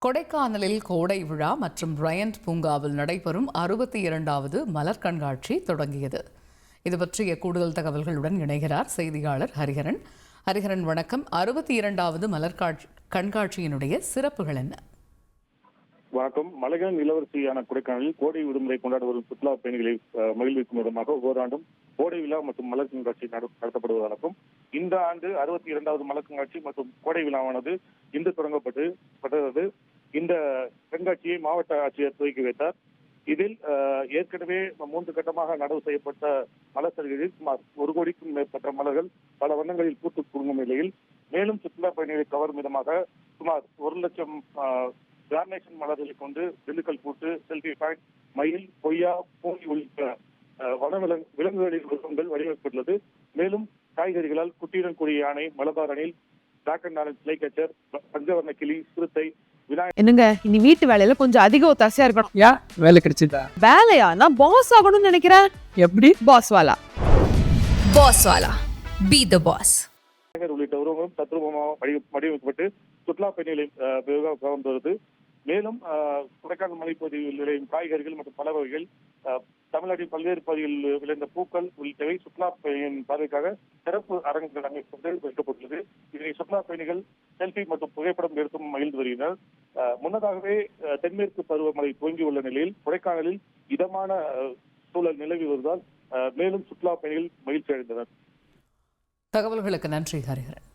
கொடைக்கானலில் கோடை விழா மற்றும் பிரையண்ட் பூங்காவில் நடைபெறும் 62வது மலர் கண்காட்சி தொடங்கியது. இது பற்றிய கூடுதல் தகவல்களுடன் இணைகிறார் செய்தியாளர் ஹரிஹரன். ஹரிஹரன், வணக்கம். 62வது மலர் கண்காட்சியினுடைய சிறப்புகள் என்ன? வணக்கம். மலைகளின் இளவரசியான கொடைக்கானலில் கோடை விடுமுறை கொண்டாட வரும் சுற்றுலா பயணிகளை மகிழ்விக்கும் விதமாக ஒவ்வொரு ஆண்டும் கோடை விழா மற்றும் மலர் கண்காட்சி நடத்தப்படுவதாகவும், இந்த ஆண்டு 62வது மலர் கண்காட்சி மற்றும் கோடை விழாவானது இன்று தொடங்கப்பட்டது. இந்த கண்காட்சியை மாவட்ட ஆட்சியர் துவக்கி வைத்தார். இதில் ஏற்கனவே 3 கட்டமாக நடவு செய்யப்பட்ட மலர் சலுகைகளில் சுமார் 1 கோடிக்கும் மேற்பட்ட மலர்கள் பல வண்ணங்களில் பூத்து குலுங்கும் நிலையில் மேலும் சுற்றுலா பயணிகளை கவரும் விதமாக சுமார் 1 லட்சம் கார்னேஷன் மலர்களை கொண்டு திண்டுக்கல் பூட்டு, செல்ஃபி பாயிண்ட், மயில், கொய்யா, பூங்கி உள்ளிட்ட விலங்குகளின் உருவங்கள் வடிவமைக்கப்பட்டுள்ளது. மேலும் காய்கறிகளால் குட்டியுடன் கூடிய யானை, மலபார் அணில், பிளாக் அண்ட் ஆரஞ்ச் ஸ்லை கேச்சர், பஞ்சவர்ண கிளி, சிறுத்தை, என்னங்க இனி வீட்டு வேலையில கொஞ்சம் அதிக ஒத்தாசையா இருக்கணும். ஏன் வேலை கிடைச்சிட்டா? வேலையா? நான் பாஸ் ஆகணும்னு நினைக்கிறேன். எப்படி? பாஸ் வாலா பி தி பாஸ் உள்ளிட்ட உருவங்களும் தத்ரூபமாக வடிவமைக்கப்பட்டு சுற்றுலா பயணிகளை கவர்ந்து வருது. மேலும் கொடைக்கானல் மலைப்பகுதியில் விளையும் காய்கறிகள் மற்றும் பல வகைகள், தமிழ்நாட்டின் பல்வேறு பகுதிகளில் விளைந்த பூக்கள் உள்ளிட்டவை சுற்றுலா பயணியின் பார்வைக்காக சிறப்பு அரங்குகள் அமைக்கப்பட்டு வைக்கப்பட்டுள்ளது. இதனை சுற்றுலா பயணிகள் செல்ஃபி மற்றும் புகைப்படம் எடுத்தும் மகிழ்ந்து வருகின்றனர். முன்னதாகவே தென்மேற்கு பருவமழை துவங்கியுள்ள நிலையில் கொடைக்கானலில் இதமான சூழல் நிலவி வருவதால் மேலும் சுற்றுலா பயணிகள் மகிழ்ச்சி அடைந்தனர். தகவல்களுக்கு நன்றி ஹரிஹரன்.